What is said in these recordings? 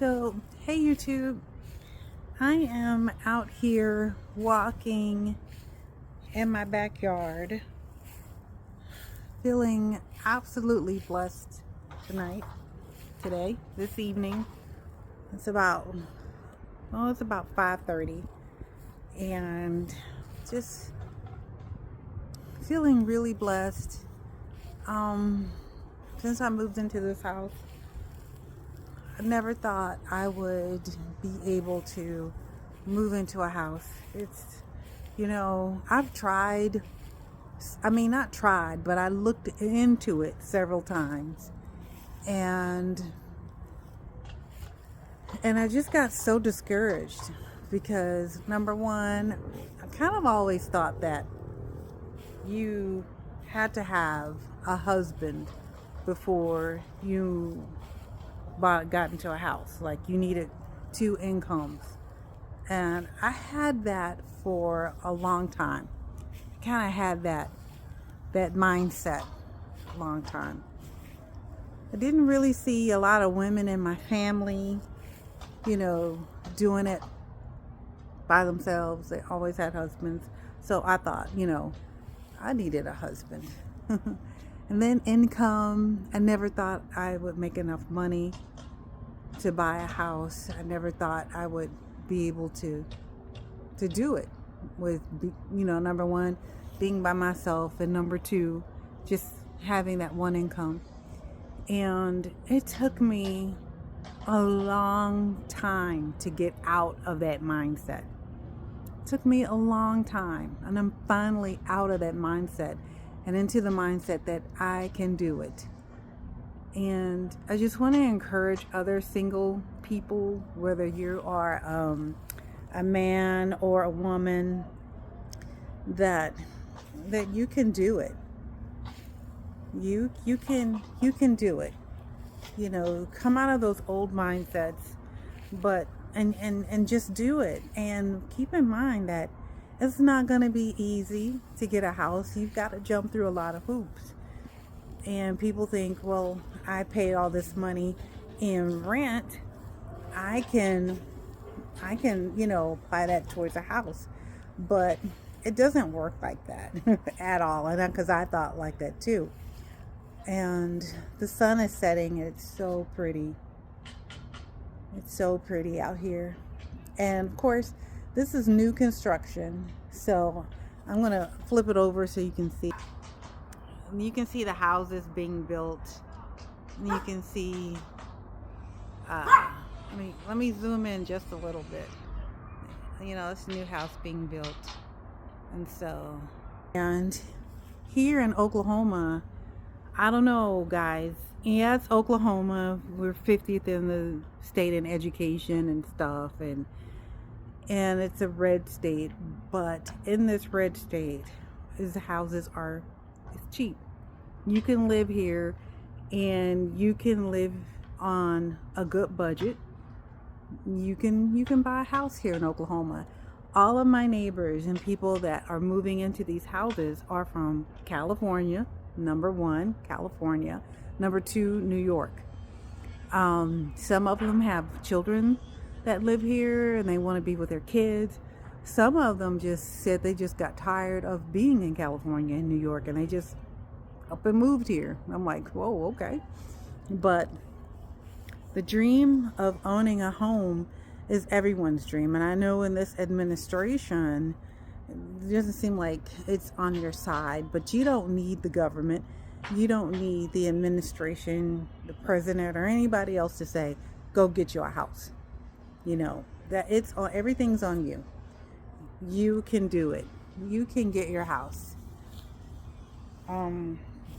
So, hey YouTube, I am out here walking in my backyard, feeling absolutely blessed this evening. It's about, it's about 5:30, and just feeling really blessed. Since I moved into this house, I never thought I would be able to move into a house. I've tried, not tried, but I looked into it several times. And I just got so discouraged because, number one, I kind of always thought that you had to have a husband before you got into a house. Like, you needed two incomes. And I had that for a long time. Kind of had that mindset a long time. I didn't really see a lot of women in my family, doing it by themselves. They always had husbands. So I thought, I needed a husband. And then income. I never thought I would make enough money to buy a house. I never thought I would be able to do it with, number one, being by myself, and number two, just having that one income. And it took me a long time to get out of that mindset. It took me a long time, and I'm finally out of that mindset and into the mindset that I can do it. And I just want to encourage other single people, whether you are a man or a woman, that you can do it. You can do it. Come out of those old mindsets, but and just do it. And keep in mind that it's not going to be easy to get a house. You've got to jump through a lot of hoops. And people think, well, I paid all this money in rent. I can, apply that towards a house. But it doesn't work like that at all. And because I thought like that too. And the sun is setting. It's so pretty. It's so pretty out here. And of course, this is new construction. So I'm going to flip it over so you can see. And you can see the houses being built. And you can see, let me zoom in just a little bit. It's a new house being built. And here in Oklahoma, I don't know, guys. Yeah, it's Oklahoma. We're 50th in the state in education and stuff. And it's a red state. But in this red state, the houses are cheap. You can live here, and you can live on a good budget. You can buy a house here in Oklahoma. All of my neighbors and people that are moving into these houses are from California. Number one, California. Number two, New York. Some of them have children that live here and they want to be with their kids. Some of them just said they just got tired of being in California and New York, and they just up and moved here. I'm like, whoa, okay. But the dream of owning a home is everyone's dream. And I know in this administration, it doesn't seem like it's on your side, but you don't need the government. You don't need the administration, the president, or anybody else to say, go get you a house. That everything's on you. You can do it. You can get your house.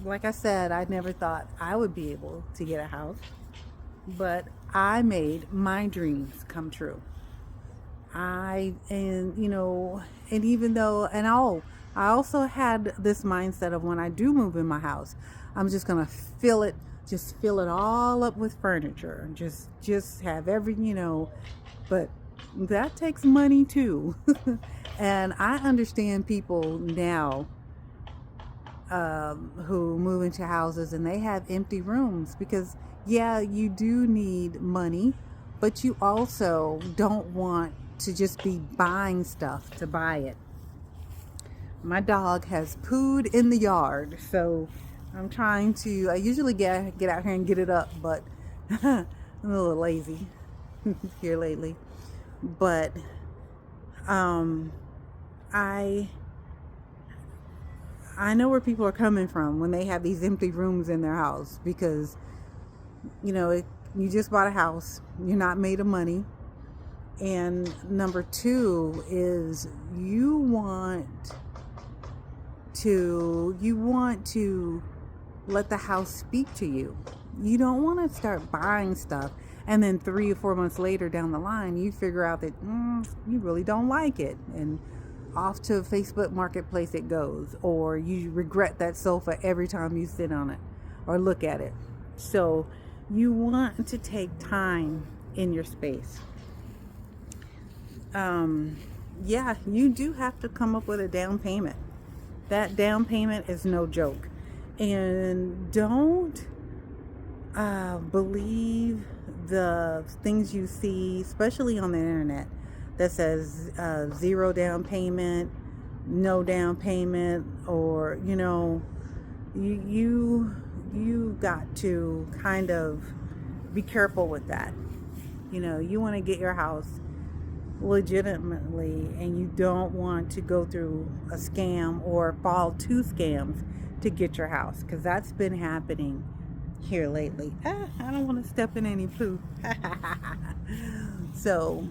Like I said, I never thought I would be able to get a house, but I made my dreams come true. I also had this mindset of when I do move in my house, I'm just gonna fill it all up with furniture, just have but that takes money too. And I understand people now who move into houses and they have empty rooms, because yeah, you do need money but you also don't want to just be buying stuff to buy it. My dog has pooed in the yard, so I'm trying to. I usually get out here and get it up, but I'm a little lazy here lately. But I I know where people are coming from when they have these empty rooms in their house, because you just bought a house, you're not made of money, and number two is you want to let the house speak to you. You don't want to start buying stuff and then 3 or 4 months later down the line you figure out that you really don't like it, and off to Facebook Marketplace it goes, or you regret that sofa every time you sit on it or look at it. So you want to take time in your space. Yeah, you do have to come up with a down payment. That down payment is no joke. And don't believe the things you see, especially on the internet, that says 0 down payment, no down payment, or you got to kind of be careful with that. You want to get your house legitimately, and you don't want to go through a scam or fall to scams to get your house, because that's been happening here lately. I don't want to step in any poo. So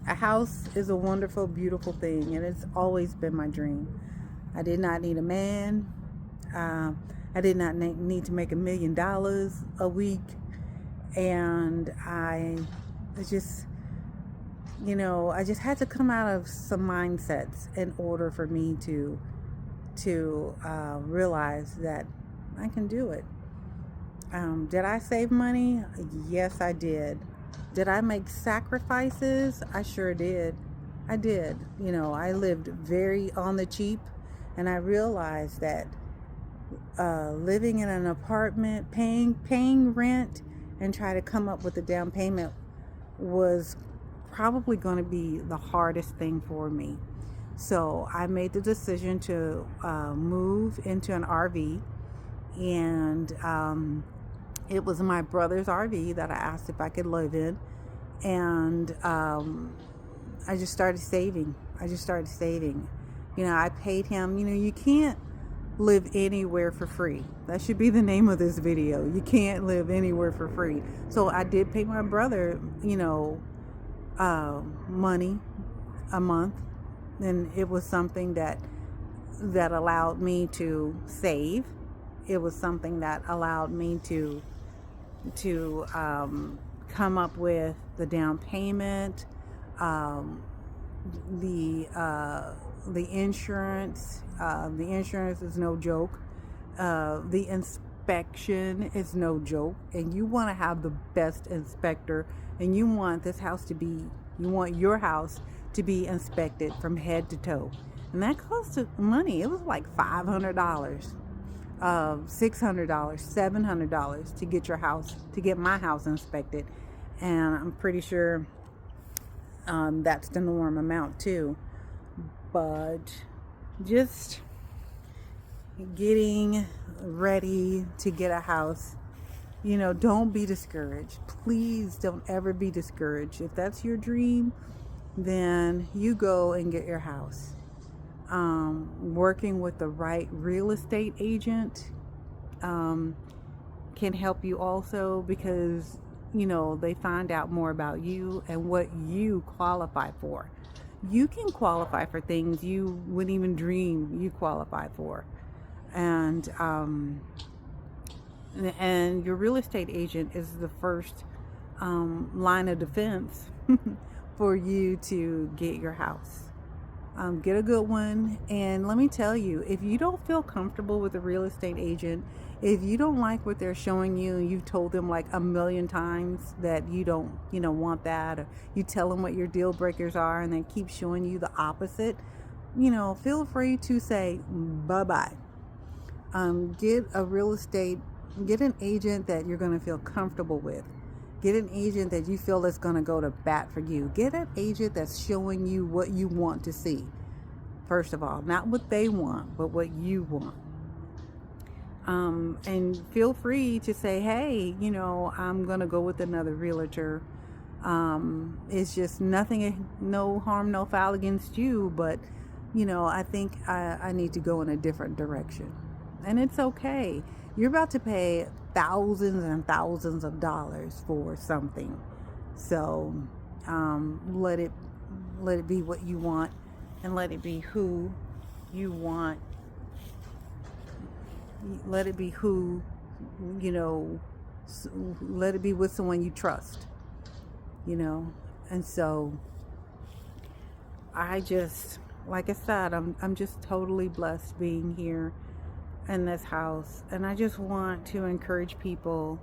a house is a wonderful, beautiful thing, and it's always been my dream. I did not need a man. I did not need to make $1 million a week, and I just had to come out of some mindsets in order for me to realize that I can do it. Did I save money? Yes, I did. Did I make sacrifices? I sure did. I did. I lived very on the cheap, and I realized that living in an apartment, paying rent, and try to come up with a down payment was probably going to be the hardest thing for me. So I made the decision to move into an RV, and it was my brother's RV that I asked if I could live in, and I just started saving. I paid him. You can't live anywhere for free. That should be the name of this video. You can't live anywhere for free. So I did pay my brother, money a month, and it was something that allowed me to save. It was something that allowed me to come up with the down payment, the insurance. The insurance is no joke. The inspection is no joke, and you want to have the best inspector, and you want your house to be inspected from head to toe, and that costs money. It was like $500, $600, $700 to get my house inspected, and I'm pretty sure that's the norm amount too. But just getting ready to get a house, don't be discouraged. Please don't ever be discouraged. If that's your dream, then you go and get your house. Working with the right real estate agent can help you also, because they find out more about you and what you qualify for. You can qualify for things you wouldn't even dream you qualify for, and your real estate agent is the first line of defense for you to get your house. Get a good one. And let me tell you, if you don't feel comfortable with a real estate agent, if you don't like what they're showing you, and you've told them like 1,000,000 times that you don't want that, or you tell them what your deal breakers are and they keep showing you the opposite, feel free to say bye-bye. Get an agent that you're going to feel comfortable with, Get an agent that you feel is going to go to bat for you. Get an agent that's showing you what you want to see. First of all, not what they want, but what you want. And feel free to say, hey, I'm going to go with another realtor. It's just nothing, no harm, no foul against you, but, I think I need to go in a different direction. And it's okay. You're about to pay thousands and thousands of dollars for something. So, let it be what you want, and let it be who you want. Let it be who, let it be with someone you trust, and so I just, like I said, I'm just totally blessed being here in this house. And I just want to encourage people,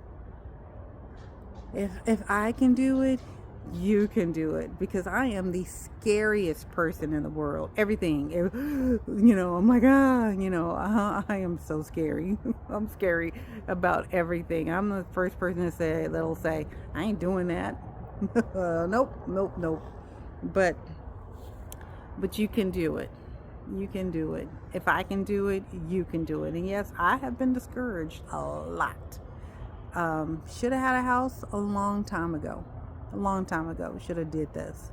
if I can do it, you can do it, because I am the scariest person in the world. Everything, oh my God, I am so scary. I'm scary about everything. I'm the first person that'll say, I ain't doing that. Nope. But you can do it. You can do it. If I can do it, you can do it. And yes, I have been discouraged a lot. Should have had a house a long time ago. Should have did this.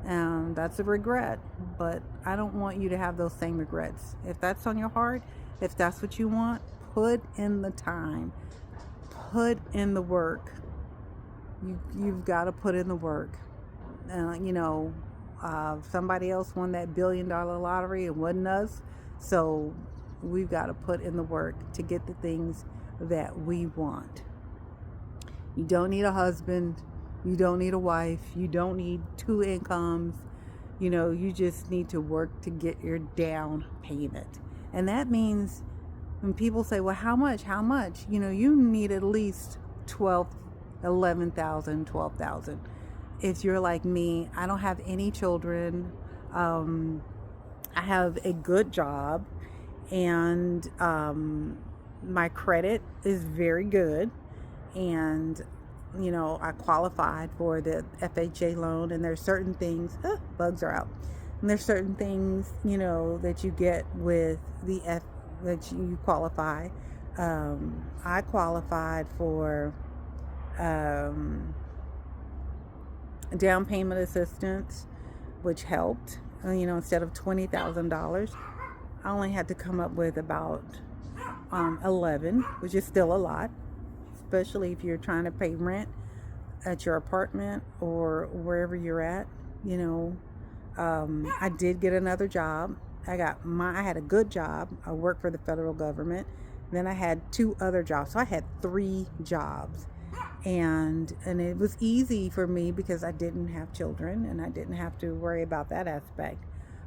That's a regret, but I don't want you to have those same regrets. If that's on your heart, if that's what you want, put in the time, put in the work. You've got to put in the work. Somebody else won that $1 billion lottery. It wasn't us. So we've got to put in the work to get the things that we want. You don't need a husband. You don't need a wife. You don't need 2 incomes. You just need to work to get your down payment. And that means when people say, well, how much? You need at least $12,000. If you're like me, I don't have any children. I have a good job, and my credit is very good. And I qualified for the FHA loan, and there's certain things, bugs are out. And there's certain things, that you get with that you qualify. I qualified for down payment assistance, which helped. Instead of $20,000, I only had to come up with about 11, which is still a lot, especially if you're trying to pay rent at your apartment or wherever you're at. I did get another job. I had a good job. I worked for the federal government. Then I had 2 other jobs. So I had 3 jobs. And it was easy for me because I didn't have children and I didn't have to worry about that aspect.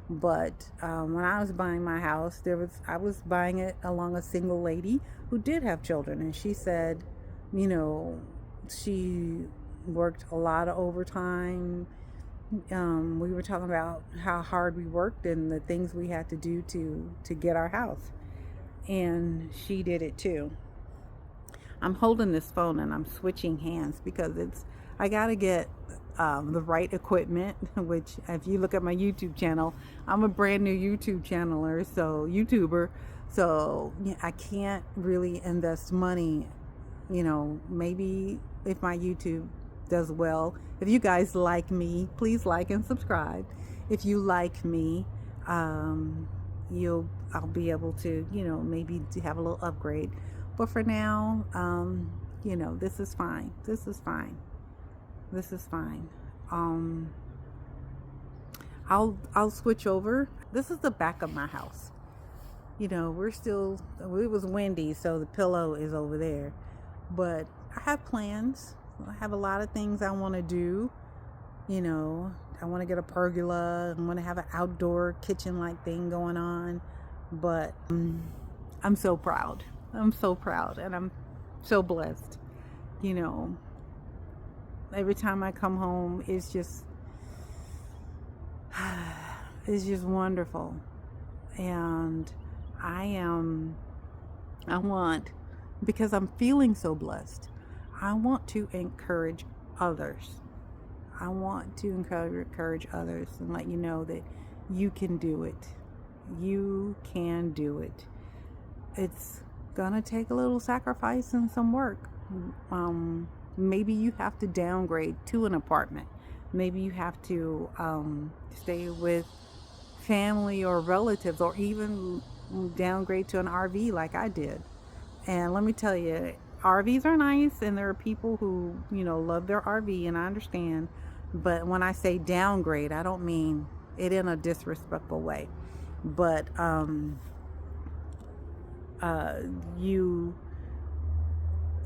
But when I was buying my house, I was buying it along a single lady who did have children. And she said, she worked a lot of overtime. We were talking about how hard we worked and the things we had to do to get our house. And she did it too. I'm holding this phone and I'm switching hands because I got to get the right equipment, which if you look at my YouTube channel, I'm a brand new YouTuber. So I can't really invest money, maybe if my YouTube does well. If you guys like me, please like and subscribe. If you like me, I'll be able to, maybe to have a little upgrade. But for now, this is fine. I'll switch over. This is the back of my house. It was windy, so the pillow is over there. But I have plans. I have a lot of things I want to do. I want to get a pergola. I want to have an outdoor kitchen-like thing going on. But I'm so proud. And I'm so blessed. Every time I come home, it's just wonderful. And because I'm feeling so blessed, I want to encourage others. I want to encourage others and let you know that you can do it. You can do it. It's gonna take a little sacrifice and some work. Maybe you have to downgrade to an apartment. Maybe you have to stay with family or relatives, or even downgrade to an RV like I did. And let me tell you, RVs are nice, and there are people who, love their RV, and I understand. But when I say downgrade, I don't mean it in a disrespectful way. But you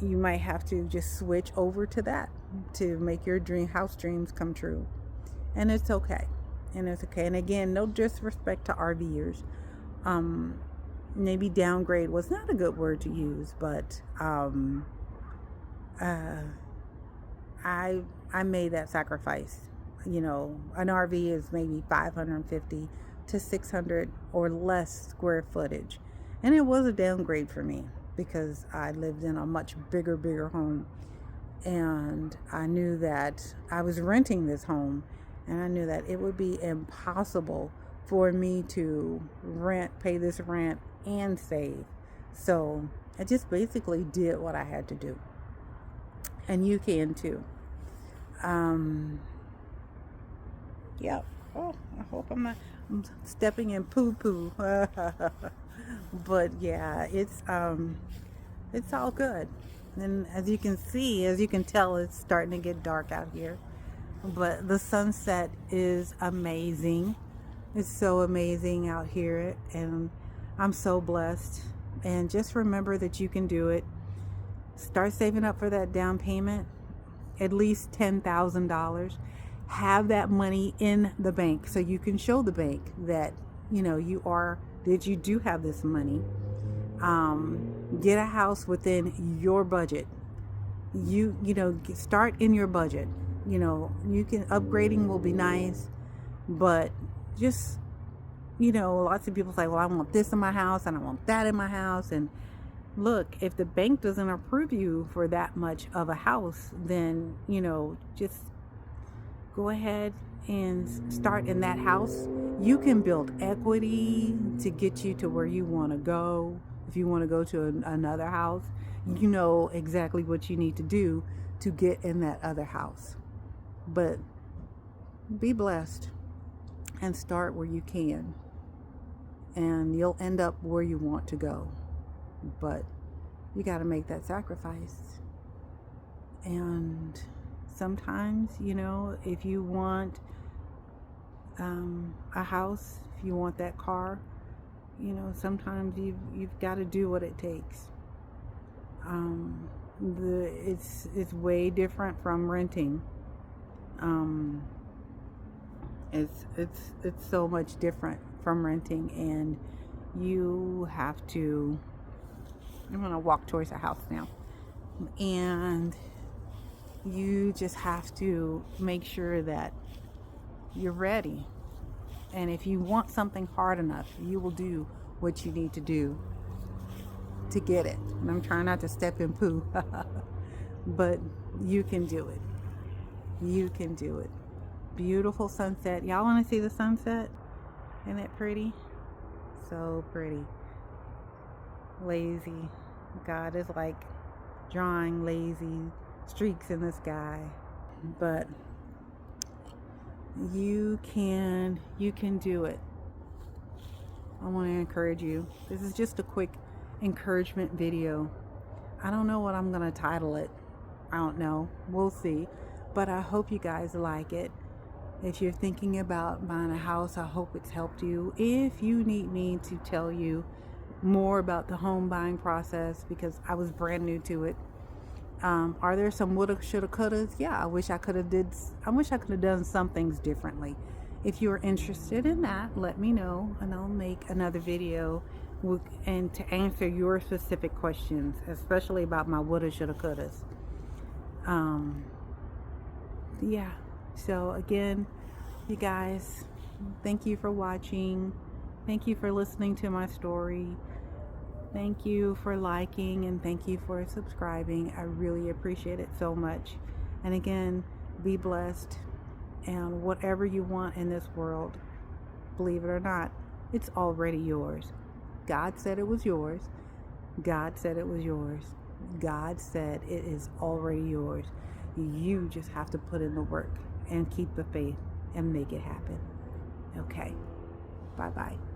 might have to just switch over to that to make your house dreams come true. And it's okay. And again, no disrespect to RVers. Maybe downgrade was not a good word to use, but I made that sacrifice. An RV is maybe 550 to 600 or less square footage, and it was a downgrade for me because I lived in a much bigger home, and I knew that I was renting this home, and I knew that it would be impossible for me to pay this rent and save. So I just basically did what I had to do, and you can too. Yep. Oh, I hope I'm stepping in poo. But yeah, it's all good. And as you can tell, it's starting to get dark out here. But the sunset is amazing. It's so amazing out here, and I'm so blessed. And just remember that you can do it. Start saving up for that down payment, at least $10,000. Have that money in the bank so you can show the bank that you do have this money. Get a house within your budget. Start in your budget. You can upgrading will be nice, but just lots of people say, well, I want this in my house and I want that in my house. And look, if the bank doesn't approve you for that much of a house, then just go ahead and start in that house. You can build equity to get you to where you want to go. If you want to go to another house, you know exactly what you need to do to get in that other house. But be blessed and start where you can, and you'll end up where you want to go. But you got to make that sacrifice. And sometimes, if you want a house, if you want that car, sometimes you've got to do what it takes. It's way different from renting. It's so much different from renting, and you have to. I'm gonna walk towards the house now, and you just have to make sure that you're ready. And if you want something hard enough, you will do what you need to do to get it. And I'm trying not to step in poo, but you can do it. You can do it. Beautiful sunset. Y'all want to see the sunset? Isn't it pretty? So pretty. Lazy. God is like drawing lazy streaks in the sky. But you can do it. I want to encourage you. This is just a quick encouragement video. I don't know what I'm going to title it. I don't know. We'll see. But I hope you guys like it. If you're thinking about buying a house, I hope it's helped you. If you need me to tell you more about the home buying process, because I was brand new to it, are there some woulda, shoulda, couldas? Yeah, I wish I could have done some things differently. If you're interested in that, let me know, and I'll make another video and to answer your specific questions, especially about my woulda, shoulda, couldas. Yeah. So again, you guys, thank you for watching. Thank you for listening to my story. Thank you for liking and thank you for subscribing. I really appreciate it so much. And again, be blessed. And whatever you want in this world, believe it or not, it's already yours. God said it was yours. God said it was yours. God said it is already yours. You just have to put in the work and keep the faith and make it happen. Okay. Bye-bye.